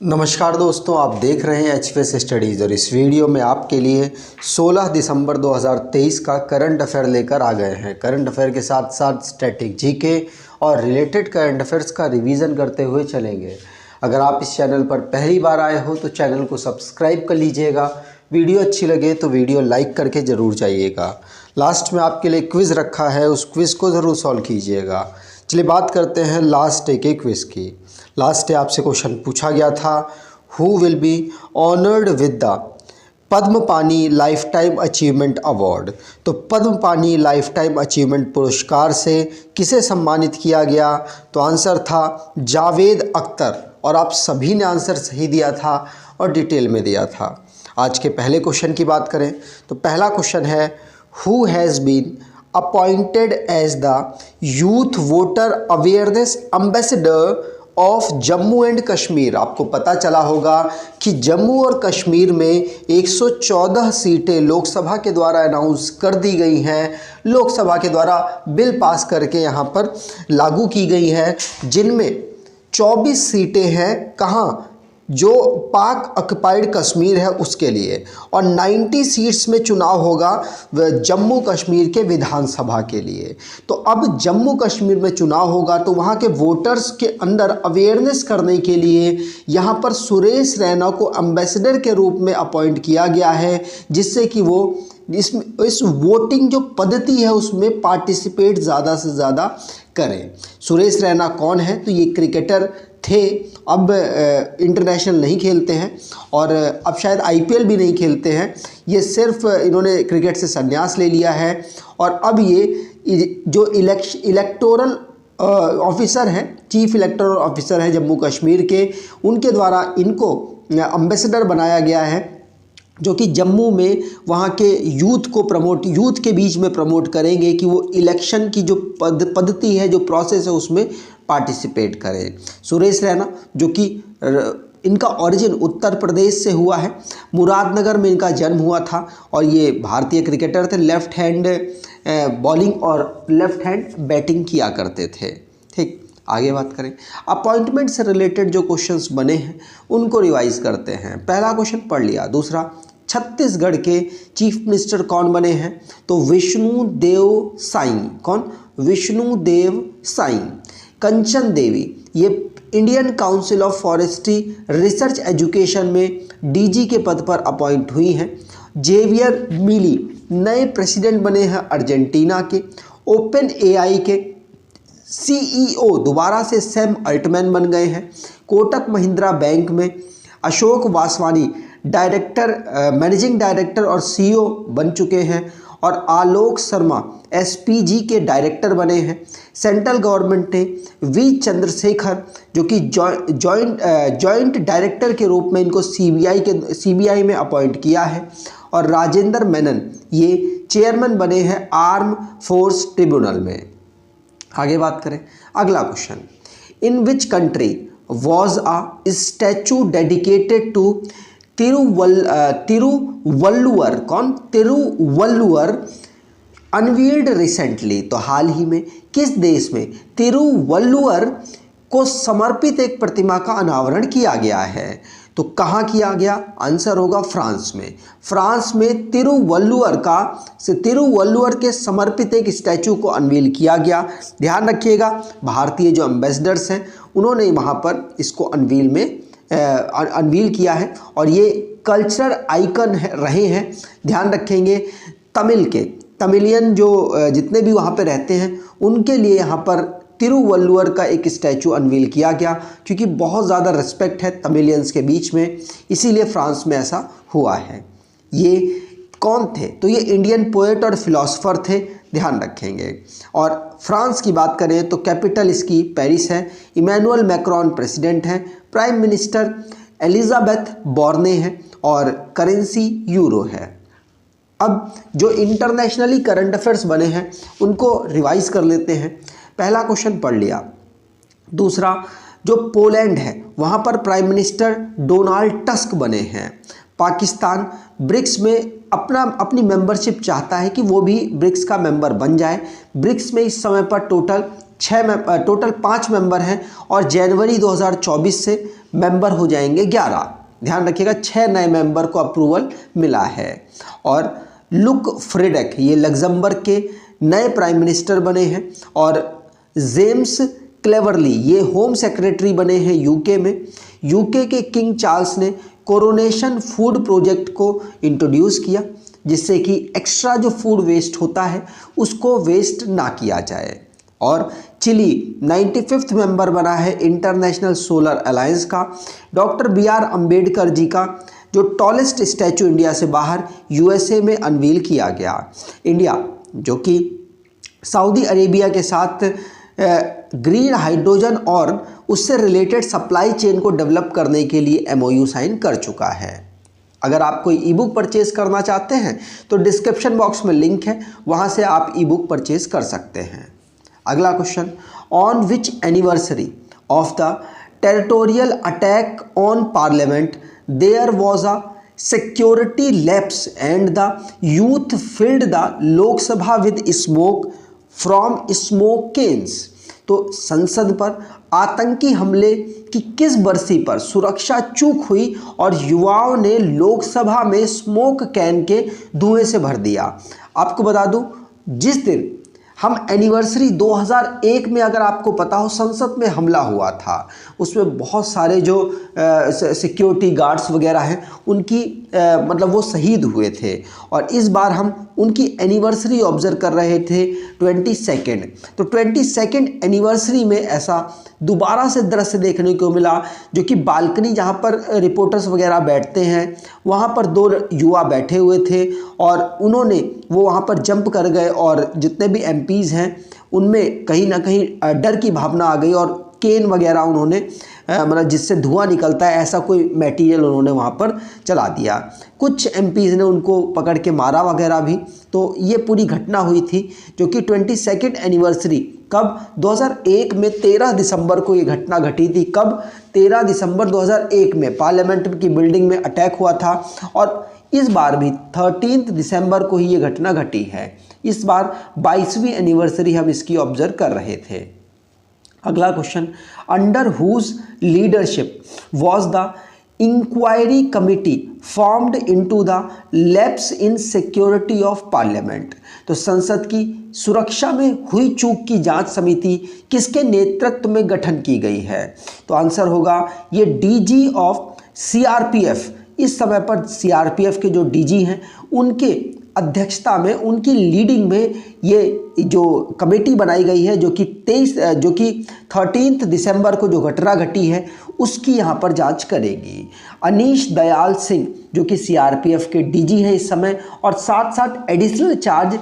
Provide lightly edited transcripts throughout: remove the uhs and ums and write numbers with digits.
नमस्कार दोस्तों, आप देख रहे हैं HPS स्टडीज़ और इस वीडियो में आपके लिए 16 दिसंबर 2023 का करंट अफेयर लेकर आ गए हैं। करंट अफेयर के साथ साथ स्टैटिक जीके और रिलेटेड करंट अफेयर्स का रिवीजन करते हुए चलेंगे। अगर आप इस चैनल पर पहली बार आए हो तो चैनल को सब्सक्राइब कर लीजिएगा। वीडियो अच्छी लगे तो वीडियो लाइक करके ज़रूर जाइएगा। लास्ट में आपके लिए क्विज़ रखा है, उस क्विज़ को ज़रूर सॉल्व कीजिएगा। चलिए बात करते हैं लास्ट डे के क्विज़ की। लास्ट डे आपसे क्वेश्चन पूछा गया था, who will be honoured with the Padma Pani life time achievement award. तो पद्म पानी लाइफ टाइम अचीवमेंट पुरस्कार से किसे सम्मानित किया गया? तो आंसर था जावेद अख्तर, और आप सभी ने आंसर सही दिया था और डिटेल में दिया था। आज के पहले क्वेश्चन की बात करें तो पहला क्वेश्चन है, who has been appointed as the youth voter awareness ambassador of Jammu and Kashmir. आपको पता चला होगा कि जम्मू और कश्मीर में 114 सीटें लोकसभा के द्वारा अनाउंस कर दी गई हैं, लोकसभा के द्वारा बिल पास करके यहाँ पर लागू की गई हैं, जिनमें 24 सीटें हैं कहाँ, जो पाक ऑक्युपाइड कश्मीर है उसके लिए, और 90 सीट्स में चुनाव होगा जम्मू कश्मीर के विधानसभा के लिए। तो अब जम्मू कश्मीर में चुनाव होगा तो वहाँ के वोटर्स के अंदर अवेयरनेस करने के लिए यहाँ पर सुरेश रैना को एम्बेसडर के रूप में अपॉइंट किया गया है, जिससे कि वो इस वोटिंग जो पद्धति है उसमें पार्टिसिपेट ज़्यादा से ज़्यादा करें। सुरेश रैना कौन है? तो ये क्रिकेटर थे, अब इंटरनेशनल नहीं खेलते हैं और अब शायद IPL भी नहीं खेलते हैं। ये सिर्फ इन्होंने क्रिकेट से संन्यास ले लिया है और अब ये जो इलेक्टोरल ऑफिसर हैं, चीफ इलेक्टोरल ऑफिसर हैं जम्मू कश्मीर के, उनके द्वारा इनको एम्बेसडर बनाया गया है, जो कि जम्मू में वहाँ के यूथ के बीच में प्रमोट करेंगे कि वो इलेक्शन की जो पद्धति है, जो प्रोसेस है, उसमें पार्टिसिपेट करें। सुरेश रैना जो कि इनका ओरिजिन उत्तर प्रदेश से हुआ है, मुरादनगर में इनका जन्म हुआ था और ये भारतीय क्रिकेटर थे। लेफ्ट हैंड बॉलिंग और लेफ्ट हैंड बैटिंग किया करते थे। ठीक, आगे बात करें अपॉइंटमेंट से रिलेटेड जो क्वेश्चंस बने हैं उनको रिवाइज करते हैं। पहला क्वेश्चन पढ़ लिया। दूसरा, छत्तीसगढ़ के चीफ मिनिस्टर कौन बने हैं? तो विष्णुदेव साई। कौन? विष्णुदेव साई। कंचन देवी ये Indian council of forestry research education में DG के पद पर अपॉइंट हुई हैं। जेवियर मिली नए प्रेसिडेंट बने हैं अर्जेंटीना के। ओपन AI के CEO दोबारा से सैम अल्टमैन बन गए हैं। कोटक महिंद्रा बैंक में अशोक वासवानी मैनेजिंग डायरेक्टर और CEO बन चुके हैं और आलोक शर्मा SPG के डायरेक्टर बने हैं। सेंट्रल गवर्नमेंट ने V चंद्रशेखर जो कि जॉइंट डायरेक्टर के रूप में इनको CBI में अपॉइंट किया है और राजेंद्र मेनन ये चेयरमैन बने हैं आर्म फोर्स ट्रिब्यूनल में। आगे बात करें अगला question, in which country was a statue dedicated to Thiruvalluvar. कौन? Thiruvalluvar unveiled recently. तो हाल ही में किस देश में तिरुवल्लुवर को समर्पित एक प्रतिमा का अनावरण किया गया है? तो कहाँ किया गया? आंसर होगा फ्रांस में। फ्रांस में तिरुवल्लुवर के समर्पित एक स्टैचू को अनवील किया गया। ध्यान रखिएगा, भारतीय जो एम्बेसडर्स हैं उन्होंने वहाँ पर इसको अनवील किया है और ये कल्चरल आइकन रहे हैं। ध्यान रखेंगे, तमिलियन जो जितने भी वहाँ पे रहते हैं उनके लिए यहाँ पर तिरुवल्लुवर का एक स्टैचू अनवील किया गया, क्योंकि बहुत ज़्यादा रिस्पेक्ट है तमिलियंस के बीच में, इसीलिए फ्रांस में ऐसा हुआ है। ये कौन थे? तो ये इंडियन पोएट और फिलोसोफर थे, ध्यान रखेंगे। और फ्रांस की बात करें तो कैपिटल इसकी पेरिस है। इमैनुअल मैक्रोन प्रेसिडेंट हैं। प्राइम मिनिस्टर एलिजाबेथ बोर्ने हैं और करेंसी यूरो है। अब जो इंटरनेशनली करंट अफेयर्स बने हैं उनको रिवाइज कर लेते हैं। पहला क्वेश्चन पढ़ लिया। दूसरा, जो पोलैंड है वहाँ पर प्राइम मिनिस्टर डोनाल्ड टस्क बने हैं। पाकिस्तान ब्रिक्स में अपनी मेंबरशिप चाहता है कि वो भी ब्रिक्स का मेंबर बन जाए। ब्रिक्स में इस समय पर टोटल टोटल 5 मेंबर हैं और जनवरी 2024 से मेंबर हो जाएंगे 11। ध्यान रखिएगा 6 नए मेंबर को अप्रूवल मिला है। और लुक फ्रेडेक ये लग्जमबर्ग के नए प्राइम मिनिस्टर बने हैं और जेम्स क्लेवरली ये होम सेक्रेटरी बने हैं यूके में। यूके के किंग चार्ल्स ने कोरोनेशन फूड प्रोजेक्ट को इंट्रोड्यूस किया जिससे कि एक्स्ट्रा जो फूड वेस्ट होता है उसको वेस्ट ना किया जाए। और चिली 95वां मेंबर बना है इंटरनेशनल सोलर अलायंस का। डॉक्टर BR अम्बेडकर जी का जो टॉलेस्ट स्टैचू इंडिया से बाहर USA में अनवील किया गया। इंडिया जो कि सऊदी अरेबिया के साथ ग्रीन हाइड्रोजन और उससे रिलेटेड सप्लाई चेन को डेवलप करने के लिए MOU साइन कर चुका है। अगर आप कोई ई बुक परचेज करना चाहते हैं तो डिस्क्रिप्शन बॉक्स में लिंक है, वहाँ से आप ई बुक परचेज कर सकते हैं। अगला question, on which anniversary of the territorial attack on parliament there was a security lapse and the youth filled the Lok Sabha with smoke from smoke cans. तो संसद पर आतंकी हमले की किस बरसी पर सुरक्षा चूक हुई और युवाओं ने लोकसभा में स्मोक कैन के धुएं से भर दिया। आपको बता दूं जिस दिन हम एनिवर्सरी 2001 में अगर आपको पता हो संसद में हमला हुआ था उसमें बहुत सारे जो सिक्योरिटी गार्ड्स वगैरह हैं उनकी मतलब वो शहीद हुए थे और इस बार हम उनकी एनिवर्सरी ऑब्जर्व कर रहे थे 22। तो 22 एनिवर्सरी में ऐसा दोबारा से दृश्य देखने को मिला जो कि बालकनी जहाँ पर रिपोर्टर्स वगैरह बैठते हैं वहाँ पर 2 युवा बैठे हुए थे और उन्होंने वो वहाँ पर जंप कर गए और जितने भी MPs हैं उनमें कहीं ना कहीं डर की भावना आ गई और केन वगैरह उन्होंने मतलब जिससे धुआं निकलता है ऐसा कोई मटेरियल उन्होंने वहाँ पर चला दिया। कुछ MPs ने उनको पकड़ के मारा वगैरह भी। तो ये पूरी घटना हुई थी जो कि 22 एनिवर्सरी कब 2001 में 13 दिसंबर को ये घटना घटी थी। कब 13 दिसंबर 2001 में पार्लियामेंट की बिल्डिंग में अटैक हुआ था और इस बार भी 13 दिसंबर को ही ये घटना घटी है। इस बार 22वीं एनिवर्सरी हम इसकी ऑब्जर्व कर रहे थे। अगला question, under whose leadership was the inquiry committee formed into the lapse in security of parliament. तो संसद की सुरक्षा में हुई चूक की जांच समिति किसके नेतृत्व में गठन की गई है? तो आंसर होगा ये DG ऑफ CRPF। इस समय पर CRPF के जो DG हैं उनके अध्यक्षता में उनकी लीडिंग में ये जो कमेटी बनाई गई है जो कि 13 दिसंबर को जो घटना घटी है उसकी यहाँ पर जांच करेगी। अनीश दयाल सिंह जो कि CRPF के DG है इस समय और साथ साथ एडिशनल चार्ज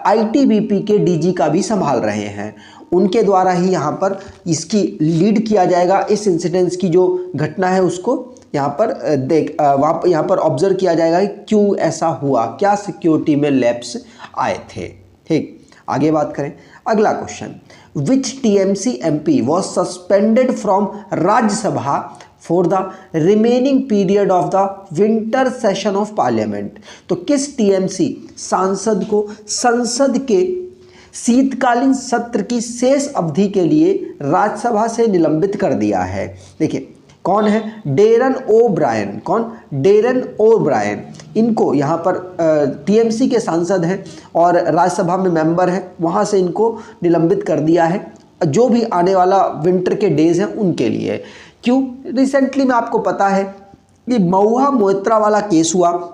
ITBP के DG का भी संभाल रहे हैं। उनके द्वारा ही यहाँ पर इसकी लीड किया जाएगा। इस इंसिडेंस की जो घटना है उसको यहाँ पर यहाँ पर ऑब्जर्व किया जाएगा कि क्यों ऐसा हुआ, क्या सिक्योरिटी में लैप्स आए थे। ठीक, आगे बात करें। अगला question, which TMC MP was suspended from Rajya Sabha for the remaining period of the winter session of parliament. तो किस TMC सांसद को संसद के शीतकालीन सत्र की शेष अवधि के लिए राज्यसभा से निलंबित कर दिया है? देखिए कौन है? डेरन ओ ब्रायन। कौन? डेरन ओ ब्रायन। इनको यहाँ पर TMC के सांसद हैं और राज्यसभा में मेंबर हैं, वहाँ से इनको निलंबित कर दिया है जो भी आने वाला विंटर के डेज हैं उनके लिए। क्यों? रिसेंटली में आपको पता है कि महुआ मोइत्रा वाला केस हुआ।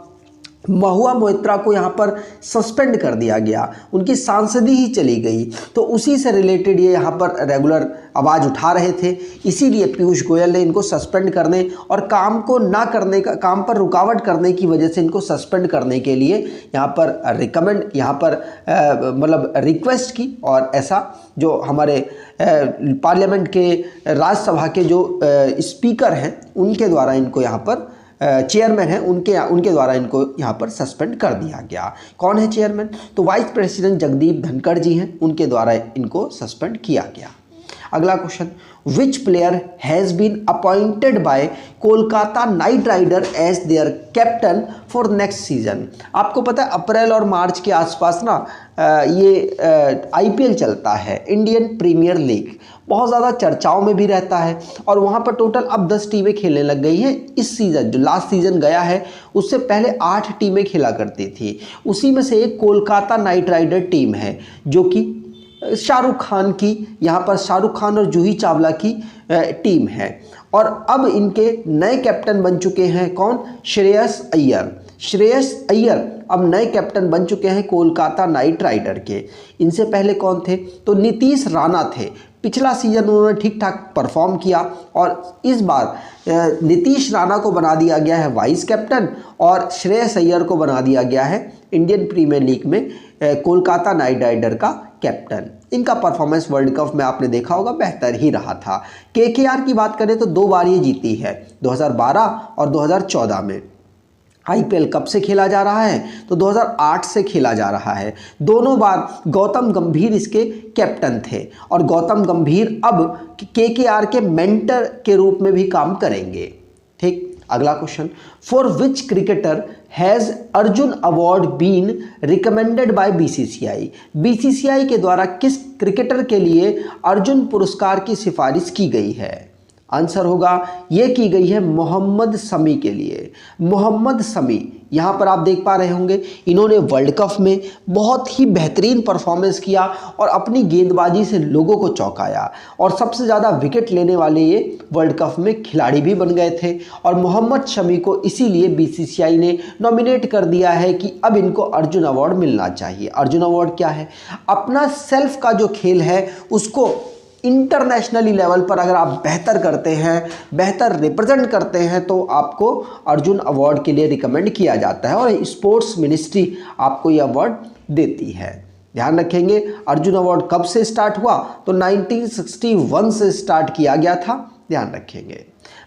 महुआ मोइत्रा को यहाँ पर सस्पेंड कर दिया गया, उनकी सांसदी ही चली गई। तो उसी से रिलेटेड ये यहाँ पर रेगुलर आवाज़ उठा रहे थे, इसीलिए पीयूष गोयल ने इनको सस्पेंड करने और काम को ना करने का, काम पर रुकावट करने की वजह से इनको सस्पेंड करने के लिए यहाँ पर मतलब रिक्वेस्ट की। और ऐसा जो हमारे पार्लियामेंट के राज्यसभा के जो स्पीकर हैं उनके द्वारा इनको यहाँ पर चेयरमैन है उनके द्वारा इनको यहाँ पर सस्पेंड कर दिया गया। कौन है चेयरमैन? तो वाइस प्रेसिडेंट जगदीप धनखड़ जी हैं, उनके द्वारा इनको सस्पेंड किया गया। अगला question, which player has been appointed by Kolkata knight rider as their captain for next season. आपको पता है अप्रैल और मार्च के आसपास ना ये आईपीएल चलता है, इंडियन प्रीमियर लीग, बहुत ज़्यादा चर्चाओं में भी रहता है और वहाँ पर टोटल अब 10 टीमें खेलने लग गई हैं। इस सीज़न जो लास्ट सीज़न गया है उससे पहले 8 टीमें खेला करती थी, उसी में से एक कोलकाता नाइट राइडर टीम है जो कि शाहरुख खान की, यहाँ पर शाहरुख खान और जूही चावला की टीम है। और अब इनके नए कैप्टन बन चुके हैं कौन? श्रेयस अय्यर। श्रेयस अय्यर अब नए कैप्टन बन चुके हैं कोलकाता नाइट राइडर के। इनसे पहले कौन थे? तो नीतीश राणा थे। पिछला सीजन उन्होंने ठीक ठाक परफॉर्म किया और इस बार नीतीश राणा को बना दिया गया है वाइस कैप्टन और श्रेयस अय्यर को बना दिया गया है इंडियन प्रीमियर लीग में कोलकाता नाइट राइडर का कैप्टन। इनका परफॉर्मेंस वर्ल्ड कप में आपने देखा होगा बेहतर ही रहा था। केकेआर की बात करें तो 2 बार ये जीती है, 2012 और 2014 में। आईपीएल कब से खेला जा रहा है? तो 2008 से खेला जा रहा है। दोनों बार गौतम गंभीर इसके कैप्टन थे और गौतम गंभीर अब केकेआर के मेंटर के रूप में भी काम करेंगे। ठीक, अगला question, for which cricketer has Arjun award been recommended by BCCI. BCCI के द्वारा किस क्रिकेटर के लिए अर्जुन पुरस्कार की सिफारिश की गई है? आंसर होगा ये की गई है मोहम्मद शमी के लिए। मोहम्मद शमी, यहाँ पर आप देख पा रहे होंगे इन्होंने वर्ल्ड कप में बहुत ही बेहतरीन परफॉर्मेंस किया और अपनी गेंदबाजी से लोगों को चौंकाया और सबसे ज़्यादा विकेट लेने वाले ये वर्ल्ड कप में खिलाड़ी भी बन गए थे। और मोहम्मद शमी को इसीलिए बीसीसीआई ने नॉमिनेट कर दिया है कि अब इनको अर्जुन अवार्ड मिलना चाहिए। अर्जुन अवार्ड क्या है? अपना सेल्फ का जो खेल है उसको इंटरनेशनली लेवल पर अगर आप बेहतर करते हैं, बेहतर रिप्रेजेंट करते हैं तो आपको अर्जुन अवार्ड के लिए रिकमेंड किया जाता है और स्पोर्ट्स मिनिस्ट्री आपको ये अवार्ड देती है। ध्यान रखेंगे अर्जुन अवार्ड कब से स्टार्ट हुआ? तो 1961 से स्टार्ट किया गया था। ध्यान रखेंगे।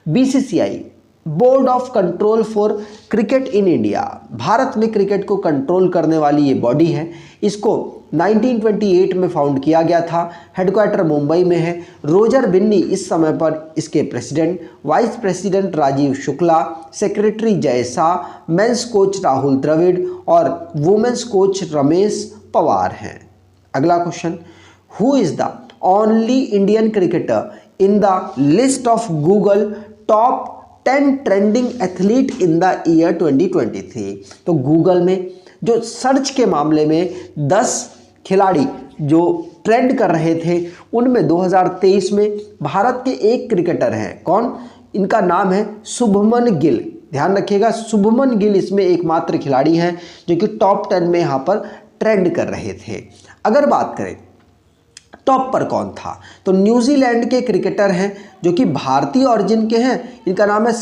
BCCI board of control for cricket in India, Bharat में क्रिकेट को कंट्रोल करने वाली ये बॉडी है। इसको 1928 में फाउंड किया गया था। हेडक्वार्टर मुंबई में है। रोजर बिन्नी इस समय पर इसके president, vice president Rajiv Shukla, secretary Jay Shah, men's coach Rahul Dravid और वुमेन्स कोच रमेश पवार हैं। अगला question, who is the only Indian cricketer in the list of Google top 10 trending athlete in the year 2023। तो गूगल में जो सर्च के मामले में 10 खिलाड़ी जो ट्रेंड कर रहे थे उनमें 2023 में भारत के एक क्रिकेटर हैं। कौन? इनका नाम है शुभमन गिल। ध्यान रखिएगा, शुभमन गिल इसमें एकमात्र खिलाड़ी हैं जो कि टॉप 10 में यहाँ पर ट्रेंड कर रहे थे। अगर बात करें टॉप पर कौन था, तो न्यूजीलैंड के क्रिकेटर हैं जो कि भारतीय ऑरिजिन के हैं। इनका नाम है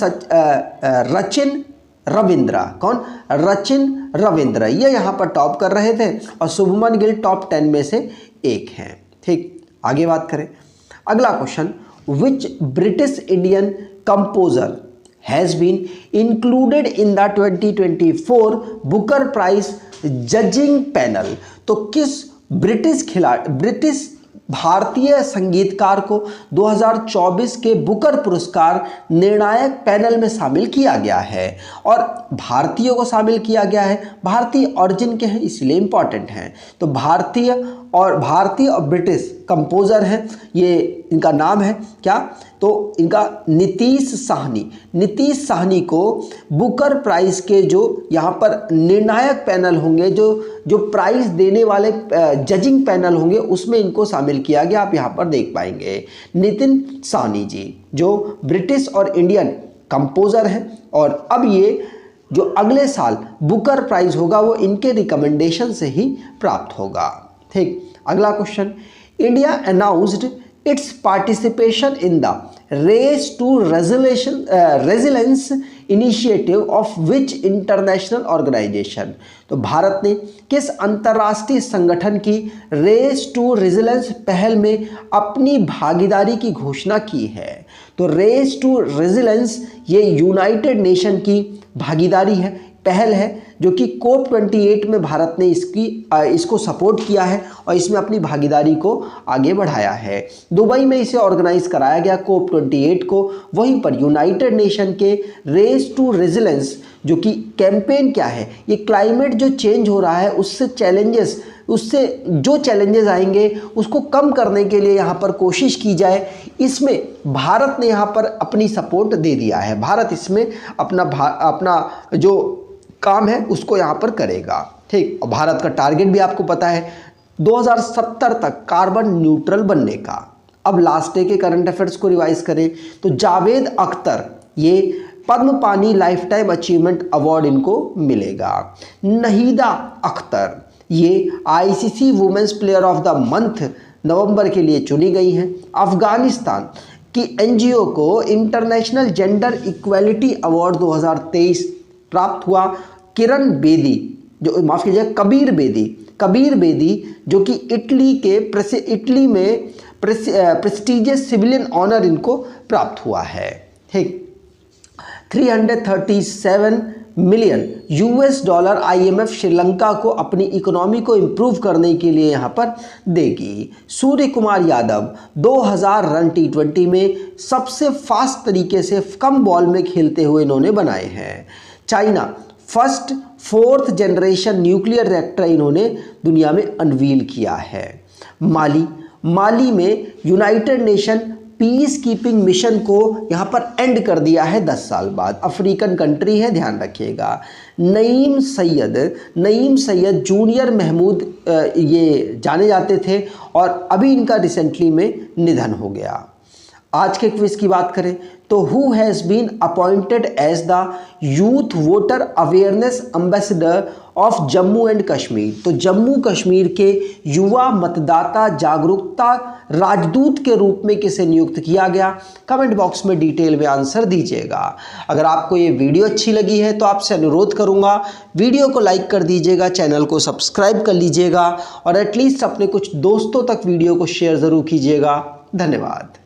रचिन रविंद्रा। कौन? रचिन रविंद्रा, ये यहाँ पर टॉप कर रहे थे और शुभमन गिल टॉप 10 में से एक हैं। ठीक, आगे बात करें। अगला question, which British Indian composer has been included in the 2024 Booker Prize judging panel. तो किस ब्रिटिश भारतीय संगीतकार को 2024 के बुकर पुरस्कार निर्णायक पैनल में शामिल किया गया है? और भारतीयों को शामिल किया गया है, भारतीय ऑरिजिन के हैं इसलिए इम्पॉर्टेंट हैं। तो भारतीय और ब्रिटिश कंपोजर हैं। ये इनका नाम है क्या? तो इनका नीतीश साहनी। नीतीश साहनी को बुकर प्राइज़ के जो यहाँ पर निर्णायक पैनल होंगे, जो प्राइज़ देने वाले जजिंग पैनल होंगे उसमें इनको शामिल किया गया। आप यहाँ पर देख पाएंगे नितिन साहनी जी जो ब्रिटिश और इंडियन कंपोज़र हैं और अब ये जो अगले साल बुकर प्राइज़ होगा वो इनके रिकमेंडेशन से ही प्राप्त होगा। ठीक, अगला question, India announced its participation in the race to resilience initiative of which international organisation. तो भारत ने किस अंतर्राष्ट्रीय संगठन की रेस टू रेजिलेंस पहल में अपनी भागीदारी की घोषणा की है? तो रेस टू रेजिलेंस ये यूनाइटेड नेशन की भागीदारी है। पहल है जो कि COP28 में भारत ने इसको सपोर्ट किया है और इसमें अपनी भागीदारी को आगे बढ़ाया है। दुबई में इसे ऑर्गेनाइज कराया गया COP28 को। वहीं पर यूनाइटेड नेशन के रेस टू रेजिलेंस जो कि कैंपेन क्या है, ये क्लाइमेट जो चेंज हो रहा है उससे जो चैलेंजेस आएंगे उसको कम करने के लिए यहाँ पर कोशिश की जाए, इसमें भारत ने यहाँ पर अपनी सपोर्ट दे दिया है। भारत इसमें अपना जो काम है उसको यहाँ पर करेगा। ठीक, और भारत का टारगेट भी आपको पता है 2070 तक कार्बन न्यूट्रल बनने का। अब लास्ट डे के करंट अफेयर्स को रिवाइज करें तो जावेद अख्तर, ये पद्म Pani life time achievement award इनको मिलेगा। नहीदा अख्तर, ये ICC women's player of the month नवंबर के लिए चुनी गई हैं। अफगानिस्तान की NGO को इंटरनेशनल जेंडर इक्वालिटी अवार्ड 2023 प्राप्त हुआ। किरण बेदी, जो माफ़ कीजिएगा कबीर बेदी जो कि इटली में प्रेस्टिजियस सिविलियन ऑनर इनको प्राप्त हुआ है। ठीक, 337 मिलियन $US IMF श्रीलंका को अपनी इकोनॉमी को इम्प्रूव करने के लिए यहाँ पर देगी। सूर्य कुमार यादव 2000 रन T20 में सबसे फास्ट तरीके से कम बॉल में खेलते हुए इन्होंने बनाए हैं। China first 4th generation nuclear reactor इन्होंने दुनिया में अनवील किया है। माली में United nation peace keeping mission को यहाँ पर एंड कर दिया है 10 साल बाद। अफ्रीकन कंट्री है, ध्यान रखिएगा। नईम सैयद जूनियर महमूद ये जाने जाते थे और अभी इनका रिसेंटली में निधन हो गया। आज के क्विज की बात करें तो who has been appointed as the youth voter awareness ambassador of Jammu and Kashmir, तो जम्मू कश्मीर के युवा मतदाता जागरूकता राजदूत के रूप में किसे नियुक्त किया गया? कमेंट बॉक्स में डिटेल में आंसर दीजिएगा। अगर आपको ये वीडियो अच्छी लगी है तो आपसे अनुरोध करूंगा वीडियो को लाइक कर दीजिएगा, चैनल को सब्सक्राइब कर लीजिएगा और एटलीस्ट अपने कुछ दोस्तों तक वीडियो को शेयर ज़रूर कीजिएगा। धन्यवाद।